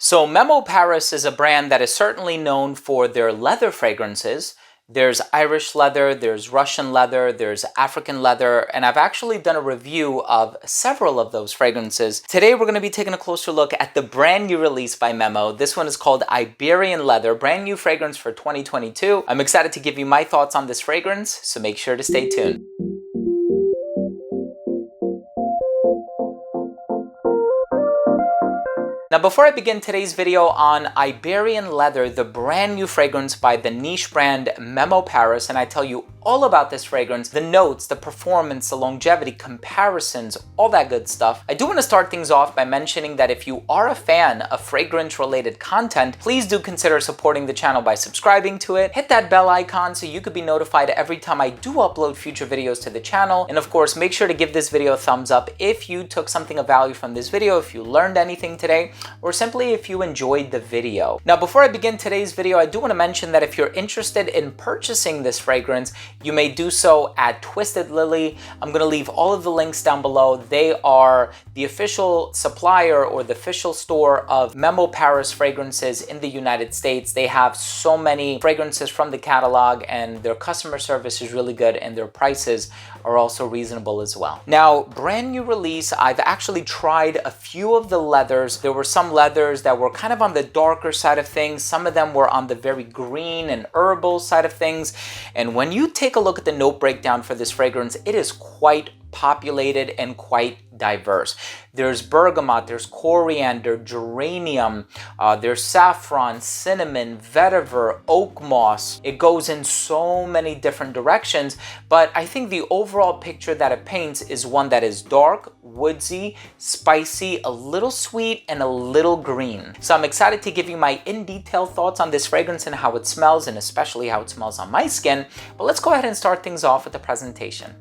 So Memo Paris is a brand that is certainly known for their leather fragrances. There's Irish leather, there's Russian leather, there's African leather, and I've actually done a review of several of those fragrances. Today we're going to be taking a closer look at the brand new release by Memo. This one is called Iberian Leather, brand new fragrance for 2022. I'm excited to give you my thoughts on this fragrance, so make sure to stay tuned. Now, before I begin today's video on Iberian Leather, the brand new fragrance by the niche brand Memo Paris, and I tell you all about this fragrance, the notes, the performance, the longevity, comparisons, all that good stuff. I do want to start things off by mentioning that if you are a fan of fragrance-related content, please do consider supporting the channel by subscribing to it. Hit that bell icon so you could be notified every time I do upload future videos to the channel. And of course, make sure to give this video a thumbs up if you took something of value from this video, if you learned anything today, or simply if you enjoyed the video. Now, before I begin today's video, I do want to mention that if you're interested in purchasing this fragrance, you may do so at Twisted Lily. I'm going to leave all of the links down below. They are the official supplier or the official store of Memo Paris fragrances in the United States. They have so many fragrances from the catalog, and their customer service is really good, and their prices are also reasonable as well. Now, brand new release, I've actually tried a few of the leathers. There were some leathers that were kind of on the darker side of things. Some of them were on the very green and herbal side of things. And when you take a look at the note breakdown for this fragrance, it is quite populated and quite diverse. There's bergamot, there's coriander, geranium, there's saffron, cinnamon, vetiver, oak moss. It goes in so many different directions, but I think the overall picture that it paints is one that is dark, woodsy, spicy, a little sweet, and a little green. So I'm excited to give you my in-detail thoughts on this fragrance and how it smells, and especially how it smells on my skin. But let's go ahead and start things off with the presentation.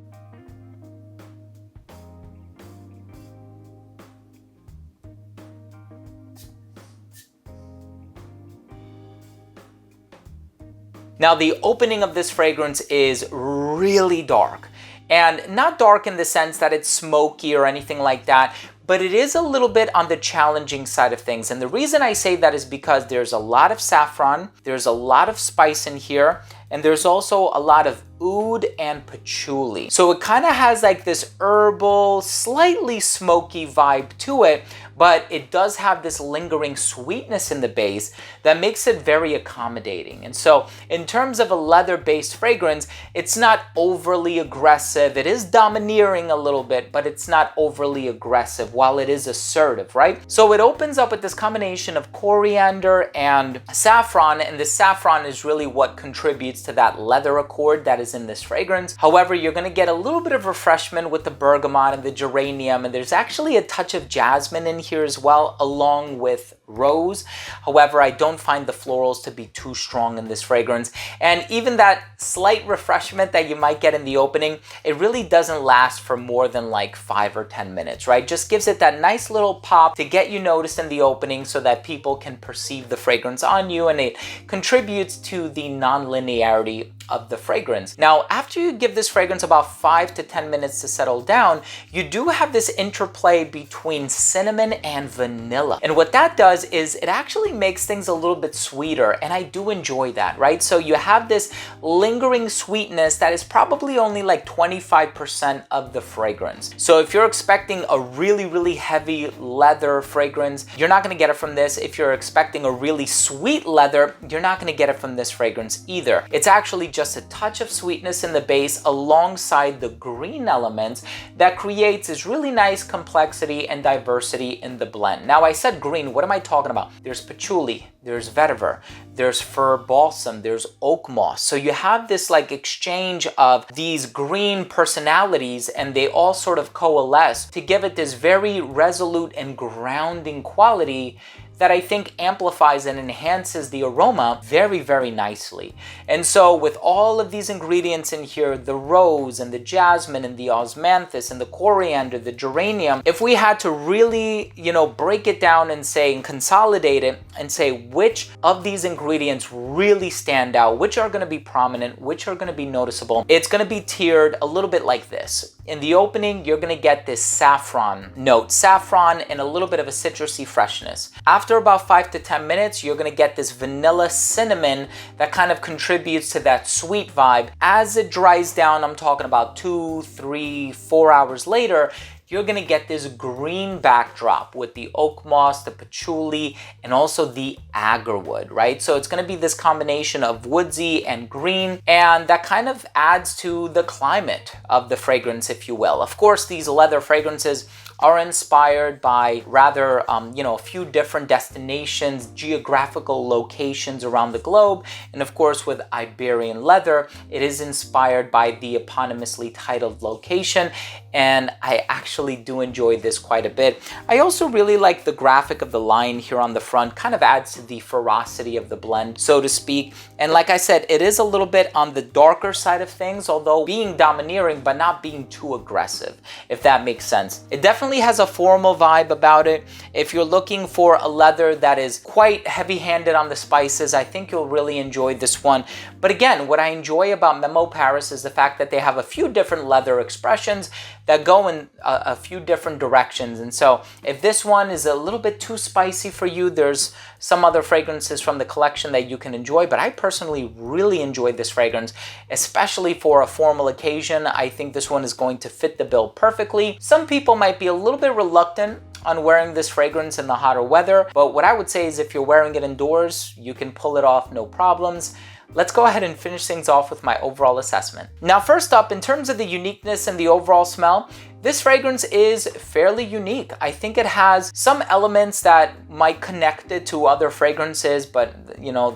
Now, the opening of this fragrance is really dark, and not dark in the sense that it's smoky or anything like that, but it is a little bit on the challenging side of things. And the reason I say that is because there's a lot of saffron, there's a lot of spice in here, and there's also a lot of oud and patchouli. So it kind of has like this herbal, slightly smoky vibe to it, but it does have this lingering sweetness in the base that makes it very accommodating. And so in terms of a leather-based fragrance, it's not overly aggressive. It is domineering a little bit, but it's not overly aggressive while it is assertive, right? So it opens up with this combination of coriander and saffron, and the saffron is really what contributes to that leather accord that is in this fragrance. However, you're going to get a little bit of refreshment with the bergamot and the geranium, and there's actually a touch of jasmine in here as well, along with rose. However, I don't find the florals to be too strong in this fragrance. And even that slight refreshment that you might get in the opening, it really doesn't last for more than like 5 or 10 minutes, right? Just gives it that nice little pop to get you noticed in the opening so that people can perceive the fragrance on you, and it contributes to the non-linearity of the fragrance. Now, after you give this fragrance about 5 to 10 minutes to settle down, you do have this interplay between cinnamon and vanilla. And what that does is it actually makes things a little bit sweeter, and I do enjoy that, right? So you have this lingering sweetness that is probably only like 25% of the fragrance. So if you're expecting a really, really heavy leather fragrance, you're not gonna get it from this. If you're expecting a really sweet leather, you're not gonna get it from this fragrance either. It's actually just a touch of sweetness in the base alongside the green elements that creates this really nice complexity and diversity in the blend. Now, I said green, what am I talking about? There's patchouli, there's vetiver, there's fir balsam, there's oak moss. So you have this like exchange of these green personalities, and they all sort of coalesce to give it this very resolute and grounding quality that I think amplifies and enhances the aroma very, very nicely. And so with all of these ingredients in here, the rose and the jasmine and the osmanthus and the coriander, the geranium, if we had to really, break it down and say, and consolidate it and say which of these ingredients really stand out, which are gonna be prominent, which are gonna be noticeable, it's gonna be tiered a little bit like this. In the opening, you're gonna get this saffron note, saffron and a little bit of a citrusy freshness. After about 5 to 10 minutes, you're gonna get this vanilla cinnamon that kind of contributes to that sweet vibe. As it dries down, I'm talking about 2, 3, 4 hours later, you're gonna get this green backdrop with the oak moss, the patchouli, and also the agarwood, right? So it's gonna be this combination of woodsy and green, and that kind of adds to the climate of the fragrance, if you will. Of course, these leather fragrances are inspired by rather, a few different destinations, geographical locations around the globe. And of course, with Iberian leather, it is inspired by the eponymously titled location. And I actually do enjoy this quite a bit. I also really like the graphic of the lion here on the front, kind of adds to the ferocity of the blend, so to speak. And like I said, it is a little bit on the darker side of things, although being domineering, but not being too aggressive, if that makes sense. It definitely has a formal vibe about it. If you're looking for a leather that is quite heavy-handed on the spices, I think you'll really enjoy this one. But again, what I enjoy about Memo Paris is the fact that they have a few different leather expressions that go in a few different directions. And so if this one is a little bit too spicy for you, there's some other fragrances from the collection that you can enjoy, but I personally really enjoyed this fragrance, especially for a formal occasion. I think this one is going to fit the bill perfectly. Some people might be a little bit reluctant on wearing this fragrance in the hotter weather, but what I would say is if you're wearing it indoors, you can pull it off no problems. Let's go ahead and finish things off with my overall assessment. Now, first up, in terms of the uniqueness and the overall smell, this fragrance is fairly unique. I think it has some elements that might connect it to other fragrances, but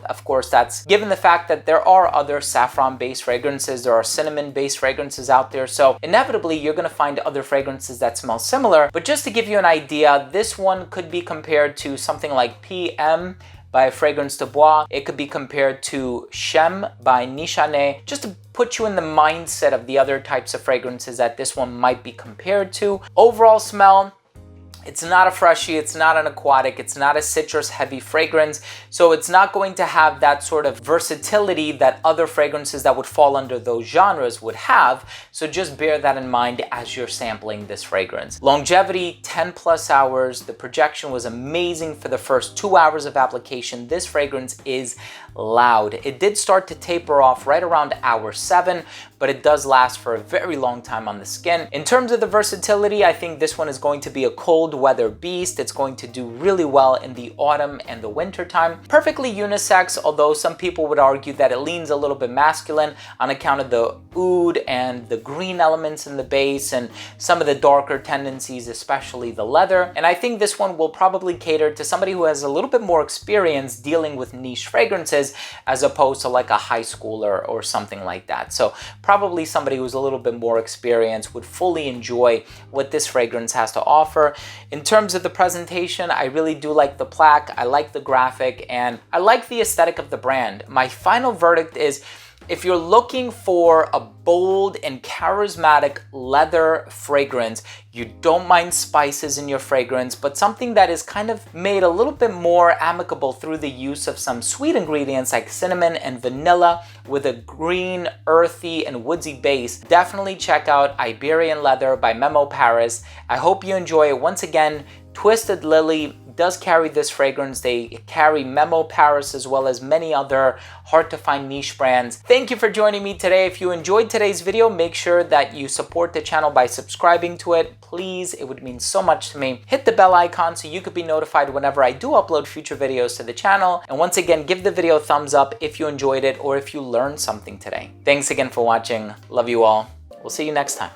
of course, that's given the fact that there are other saffron-based fragrances, there are cinnamon-based fragrances out there, so inevitably you're gonna find other fragrances that smell similar. But just to give you an idea, this one could be compared to something like PM by Fragrance de Bois. It could be compared to Chem by Nichane, just to put you in the mindset of the other types of fragrances that this one might be compared to. Overall smell, it's not a freshie, it's not an aquatic, it's not a citrus heavy fragrance, so it's not going to have that sort of versatility that other fragrances that would fall under those genres would have, so just bear that in mind as you're sampling this fragrance. Longevity, 10 plus hours. The projection was amazing for the first 2 hours of application. This fragrance is loud. It did start to taper off right around hour 7, but it does last for a very long time on the skin. In terms of the versatility, I think this one is going to be a cold weather beast. It's going to do really well in the autumn and the winter time. Perfectly unisex, although some people would argue that it leans a little bit masculine on account of the oud and the green elements in the base and some of the darker tendencies, especially the leather. And I think this one will probably cater to somebody who has a little bit more experience dealing with niche fragrances as opposed to like a high schooler or something like that. So probably somebody who's a little bit more experienced would fully enjoy what this fragrance has to offer. In terms of the presentation, I really do like the plaque, I like the graphic, and I like the aesthetic of the brand. My final verdict is, if you're looking for a bold and charismatic leather fragrance, you don't mind spices in your fragrance, but something that is kind of made a little bit more amicable through the use of some sweet ingredients like cinnamon and vanilla with a green, earthy, and woodsy base, definitely check out Iberian Leather by Memo Paris. I hope you enjoy it. Once again, Twisted Lily does carry this fragrance. They carry Memo Paris as well as many other hard to find niche brands. Thank you for joining me today. If you enjoyed today's video, make sure that you support the channel by subscribing to it. Please, it would mean so much to me. Hit the bell icon so you could be notified whenever I do upload future videos to the channel. And once again, give the video a thumbs up if you enjoyed it or if you learned something today. Thanks again for watching. Love you all. We'll see you next time.